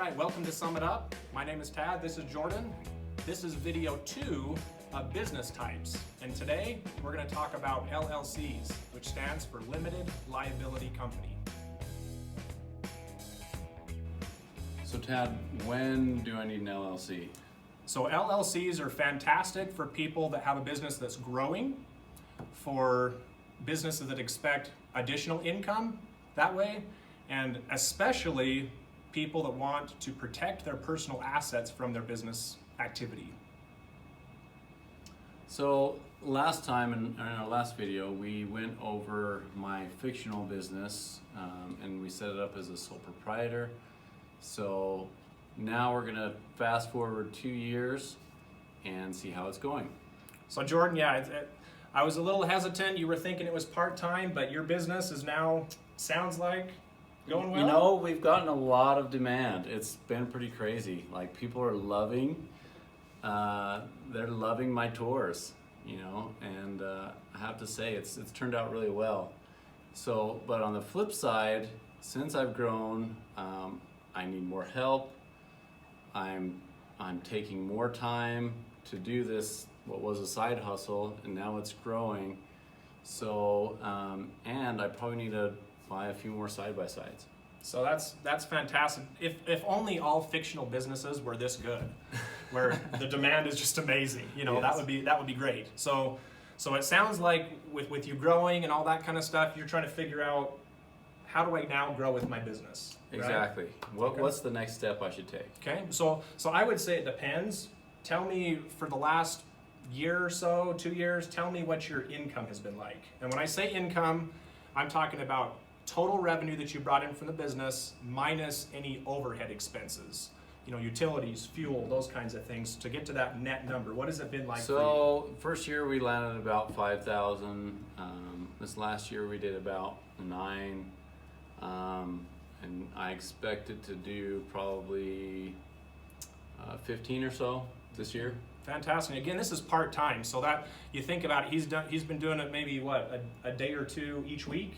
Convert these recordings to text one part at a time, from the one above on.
right, welcome to Sum It Up. My name is Tad, this is Jordan. This is video 2 of business types. And today we're going to talk about LLCs, which stands for Limited Liability Company. So Tad, when do I need an LLC? So LLCs are fantastic for people that have a business that's growing, for businesses that expect additional income that way, and especially people that want to protect their personal assets from their business activity. So last time in our last video, we went over my fictional business and we set it up as a sole proprietor. So now we're gonna fast forward 2 years and see how it's going. So Jordan, I was a little hesitant. You were thinking it was part-time, but your business is now, sounds like, going well? You know, we've gotten a lot of demand. It's been pretty crazy. Like, people are loving, they're loving my tours, you know, and I have to say it's turned out really well. So, but on the flip side, since I've grown, I need more help. I'm taking more time to do this, what was a side hustle, and now it's growing. So, and I probably need to buy a few more side-by-sides. So that's fantastic. If only all fictional businesses were this good, where the demand is just amazing. You know, Yes. that would be great. So it sounds like with you growing and all that kind of stuff, you're trying to figure out, how do I now grow with my business? Right? Exactly. What's the next step I should take? Okay, so I would say it depends. Tell me, for the last year or so, 2 years, tell me what your income has been like. And when I say income, I'm talking about total revenue that you brought in from the business minus any overhead expenses. You know, utilities, fuel, those kinds of things, to get to that net number. What has it been like for you? So first year we landed about 5,000. This last year we did about 9. And I expected to do probably 15 or so this year. Fantastic. Again, this is part-time, so that you think about it, he's been doing it maybe a day or two each week.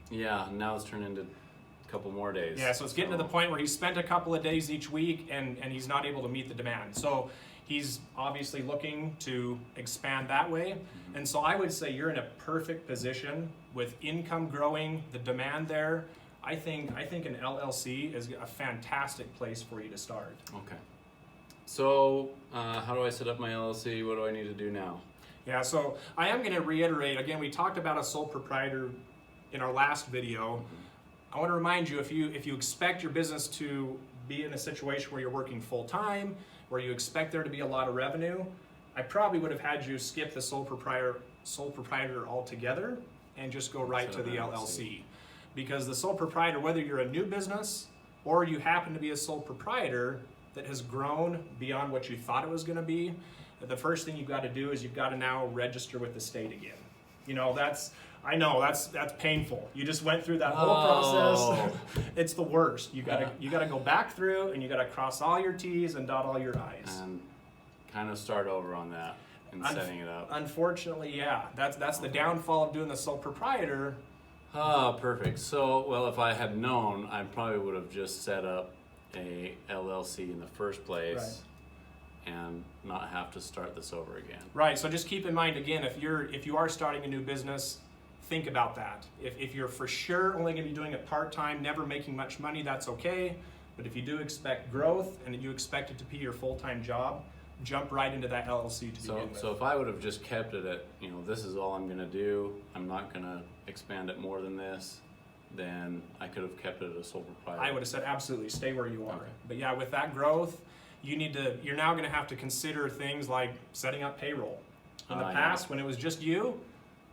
Yeah, now it's turned into a couple more days. Yeah, so it's getting to the point where he's spent a couple of days each week and he's not able to meet the demand. So he's obviously looking to expand that way. Mm-hmm. And so I would say you're in a perfect position with income growing, the demand there. I think an LLC is a fantastic place for you to start. Okay. So how do I set up my LLC? What do I need to do now? Yeah, so I am going to reiterate, again, we talked about a sole proprietor in our last video. I want to remind you, if you expect your business to be in a situation where you're working full-time, where you expect there to be a lot of revenue, I probably would have had you skip the sole proprietor altogether and just go right to the LLC. Because the sole proprietor, whether you're a new business or you happen to be a sole proprietor that has grown beyond what you thought it was going to be, the first thing you've got to do is you've got to now register with the state again. You know, that's painful. You just went through that whole process. It's the worst. You gotta go back through and you gotta cross all your T's and dot all your I's. And kind of start over on that and setting it up. Unfortunately, yeah. That's the downfall of doing the sole proprietor. Perfect. So, well, if I had known, I probably would have just set up a LLC in the first place. Right. And not have to start this over again. Right. So just keep in mind, again, if you are starting a new business, think about that. If you're for sure only going to be doing it part-time, never making much money, that's okay. But if you do expect growth and you expect it to be your full-time job, jump right into that LLC to begin with. So if I would have just kept it at, you know, this is all I'm going to do, I'm not going to expand it more than this, then I could have kept it as a sole proprietor. I would have said absolutely stay where you are. Okay. But yeah, with that growth, you're now going to have to consider things like setting up payroll. In the past, when it was just you,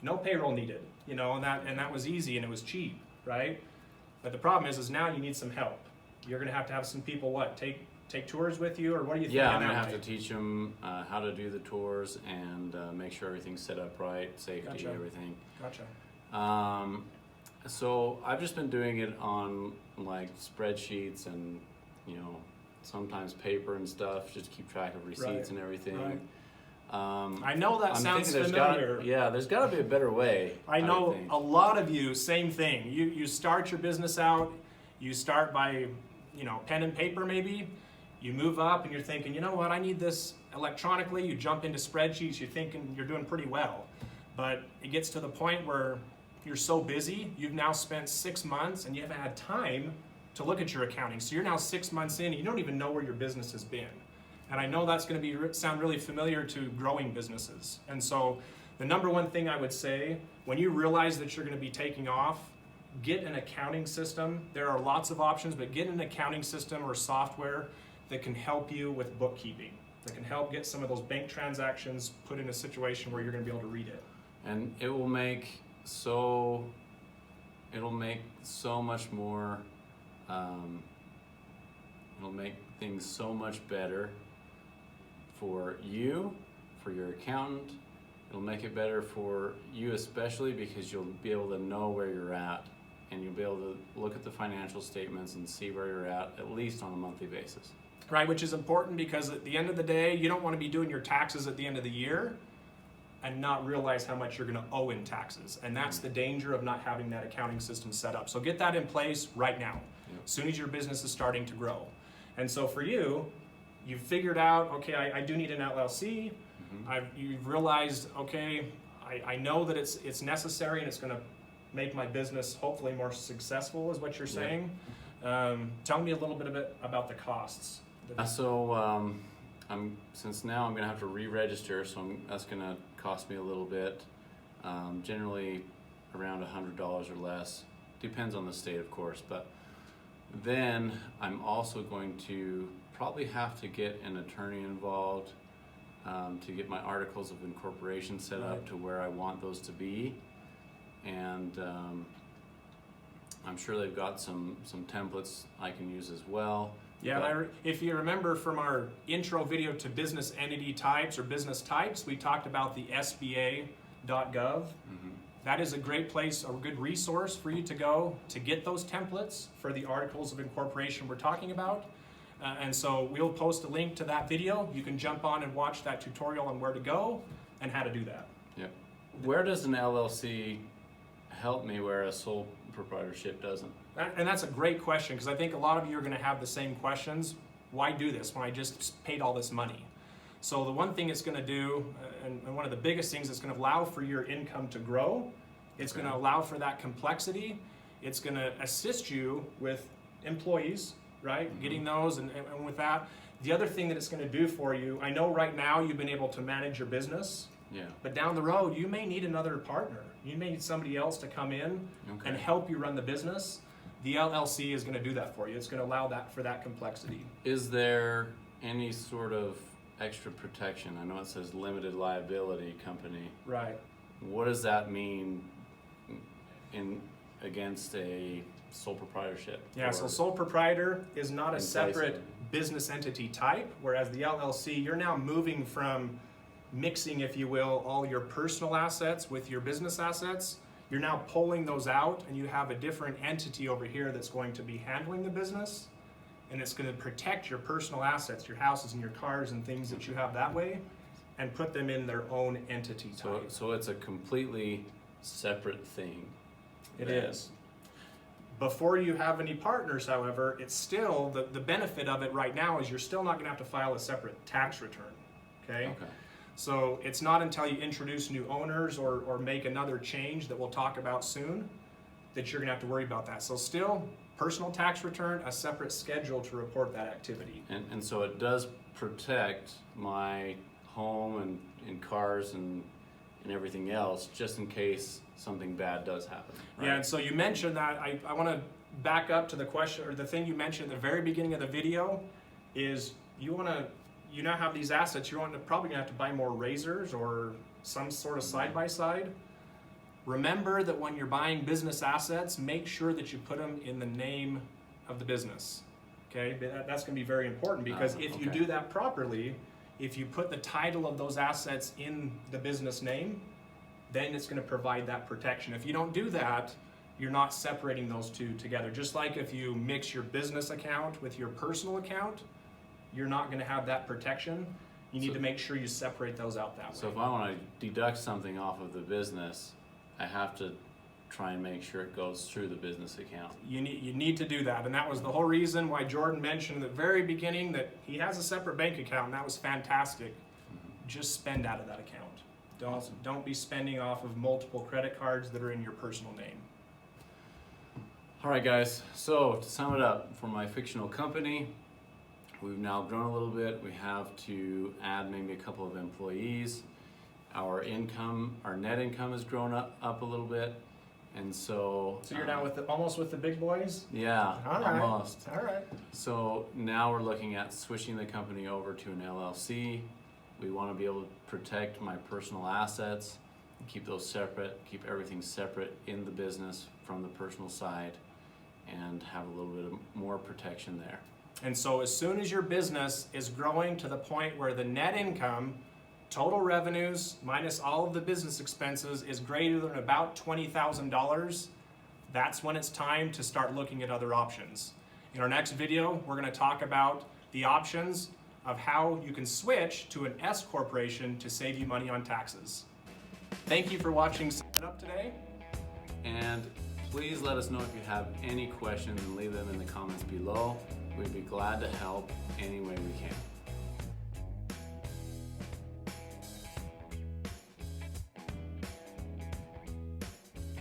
no payroll needed, you know, and that was easy and it was cheap, right? But the problem is now you need some help. You're going to have some people take tours with you, or what do you think? Yeah, I'm going to have to teach them how to do the tours and make sure everything's set up right, safety, Gotcha. everything. Gotcha. So I've just been doing it on like spreadsheets and, you know, sometimes paper and stuff, just to keep track of receipts and everything. Right. I know that sounds familiar. There's got to be a better way. I know a lot of you, same thing. You start your business out, you start by pen and paper maybe. You move up and you're thinking, you know what, I need this electronically. You jump into spreadsheets, you're thinking you're doing pretty well. But it gets to the point where you're so busy, you've now spent 6 months and you haven't had time to look at your accounting. So you're now 6 months in and you don't even know where your business has been. And I know that's going to sound really familiar to growing businesses. And so the number one thing I would say, when you realize that you're going to be taking off, get an accounting system. There are lots of options, but get an accounting system or software that can help you with bookkeeping, that can help get some of those bank transactions put in a situation where you're going to be able to read it. And it'll make so much more, it'll make things so much better for you, for your accountant. It'll make it better for you especially because you'll be able to know where you're at, and you'll be able to look at the financial statements and see where you're at least on a monthly basis. Right, which is important because at the end of the day, you don't want to be doing your taxes at the end of the year and not realize how much you're going to owe in taxes. And that's the danger of not having that accounting system set up. So get that in place right now, as soon as your business is starting to grow. And so for you, you've figured out, okay, I do need an LLC. You've realized, okay, I know that it's necessary and it's going to make my business hopefully more successful, is what you're saying. Tell me a little bit about the costs. Since now I'm going to have to re-register, so that's going to cost me a little bit. Generally around $100 or less. Depends on the state, of course. But then I'm also going to probably have to get an attorney involved to get my articles of incorporation set up to where I want those to be. And I'm sure they've got some templates I can use as well. Yeah, if you remember from our intro video to business entity types or business types, we talked about the sba.gov. That is a great place, a good resource for you to go to get those templates for the articles of incorporation we're talking about. And so we'll post a link to that video. You can jump on and watch that tutorial on where to go and how to do that. Yep. Where does an LLC help me where a sole proprietorship doesn't? And that's a great question, because I think a lot of you are going to have the same questions. Why do this when I just paid all this money? So the one thing it's going to do, and one of the biggest things, it's going to allow for your income to grow. It's going to allow for that complexity. It's going to assist you with employees, right? Getting those, and with that. The other thing that it's going to do for you, I know right now you've been able to manage your business. But down the road, you may need another partner. You may need somebody else to come in and help you run the business. The LLC is going to do that for you. It's going to allow that for that complexity. Is there any sort of extra protection? I know it says limited liability company. Right. What does that mean against a sole proprietorship? Yeah, so sole proprietor is not a separate business entity type, whereas the LLC, you're now moving from mixing, if you will, all your personal assets with your business assets. You're now pulling those out, and you have a different entity over here that's going to be handling the business, and it's going to protect your personal assets, your houses and your cars and things that you have that way, and put them in their own entity type. So it's a completely separate thing. It is. Before you have any partners, however, it's still, the benefit of it right now is you're still not going to have to file a separate tax return, okay? So it's not until you introduce new owners or make another change that we'll talk about soon that you're going to have to worry about that. So still, personal tax return, a separate schedule to report that activity. And so it does protect my home and cars and everything else, just in case something bad does happen. Right? Yeah, and so you mentioned that. I want to back up to the question, or the thing you mentioned at the very beginning of the video is you now have these assets, you're probably going to have to buy more razors or some sort of side-by-side. Remember that when you're buying business assets, make sure that you put them in the name of the business. Okay, that's going to be very important, because if you do that properly, if you put the title of those assets in the business name, then it's going to provide that protection. If you don't do that, you're not separating those two together. Just like if you mix your business account with your personal account, you're not going to have that protection. You need to make sure you separate those out that way. So if I want to deduct something off of the business, I have to try and make sure it goes through the business account. You need to do that, and that was the whole reason why Jordan mentioned at the very beginning that he has a separate bank account, and that was fantastic. Just spend out of that account. Don't be spending off of multiple credit cards that are in your personal name. All right, guys, so to sum it up, for my fictional company, we've now grown a little bit. We have to add maybe a couple of employees. Our net income has grown up a little bit. And so you're now almost with the big boys? Yeah, All right. almost. All right. So now we're looking at switching the company over to an LLC. We want to be able to protect my personal assets, keep those separate, keep everything separate in the business from the personal side, and have a little bit of more protection there. And so as soon as your business is growing to the point where the net income, total revenues minus all of the business expenses, is greater than about $20,000, that's when it's time to start looking at other options. In our next video, we're going to talk about the options of how you can switch to an S corporation to save you money on taxes. Thank you for watching Sum It Up today. And please let us know if you have any questions and leave them in the comments below. We'd be glad to help any way we can.